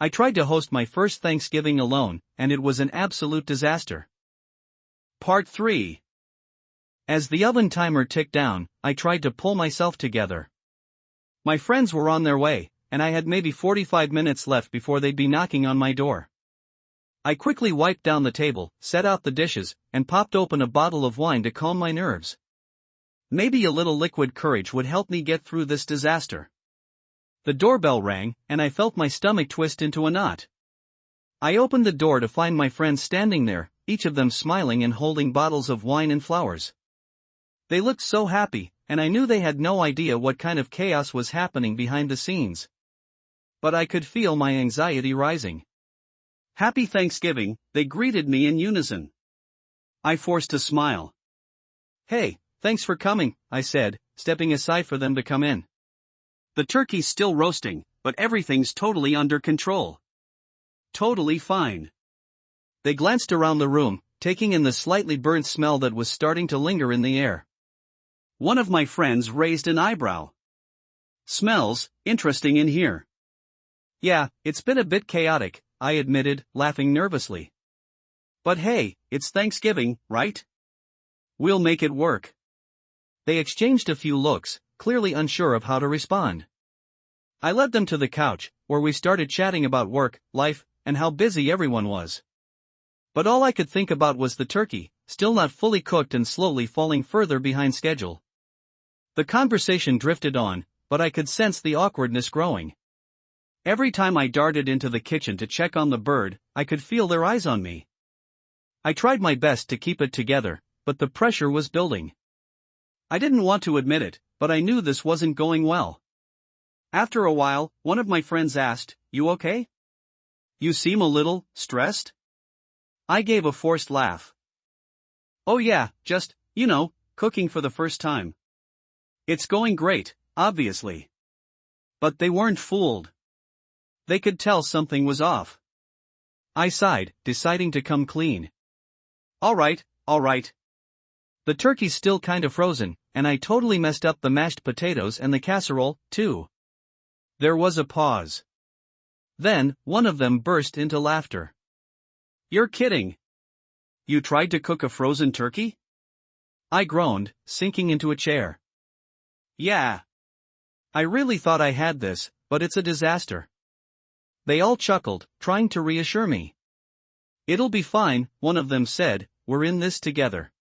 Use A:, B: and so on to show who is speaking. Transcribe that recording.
A: I tried to host my first Thanksgiving alone, and it was an absolute disaster. Part 3. As the oven timer ticked down, I tried to pull myself together. My friends were on their way, and I had maybe 45 minutes left before they'd be knocking on my door. I quickly wiped down the table, set out the dishes, and popped open a bottle of wine to calm my nerves. Maybe a little liquid courage would help me get through this disaster. The doorbell rang, and I felt my stomach twist into a knot. I opened the door to find my friends standing there, each of them smiling and holding bottles of wine and flowers. They looked so happy, and I knew they had no idea what kind of chaos was happening behind the scenes. But I could feel my anxiety rising. "Happy Thanksgiving," they greeted me in unison. I forced a smile. "Hey, thanks for coming," I said, stepping aside for them to come in. "The turkey's still roasting, but everything's totally under control." "Totally fine." They glanced around the room, taking in the slightly burnt smell that was starting to linger in the air. One of my friends raised an eyebrow. "Smells interesting in here." "Yeah, it's been a bit chaotic," I admitted, laughing nervously. "But hey, it's Thanksgiving, right? We'll make it work." They exchanged a few looks, clearly unsure of how to respond. I led them to the couch, where we started chatting about work, life, and how busy everyone was. But all I could think about was the turkey, still not fully cooked and slowly falling further behind schedule. The conversation drifted on, but I could sense the awkwardness growing. Every time I darted into the kitchen to check on the bird, I could feel their eyes on me. I tried my best to keep it together, but the pressure was building. I didn't want to admit it, but I knew this wasn't going well. After a while, one of my friends asked, "You okay? You seem a little stressed?" I gave a forced laugh. "Oh yeah, just, cooking for the first time. It's going great, obviously." But they weren't fooled. They could tell something was off. I sighed, deciding to come clean. All right. The turkey's still kinda frozen, and I totally messed up the mashed potatoes and the casserole, too." There was a pause. Then, one of them burst into laughter. "You're kidding. You tried to cook a frozen turkey?" I groaned, sinking into a chair. "Yeah. I really thought I had this, but it's a disaster." They all chuckled, trying to reassure me. "It'll be fine," one of them said, "we're in this together."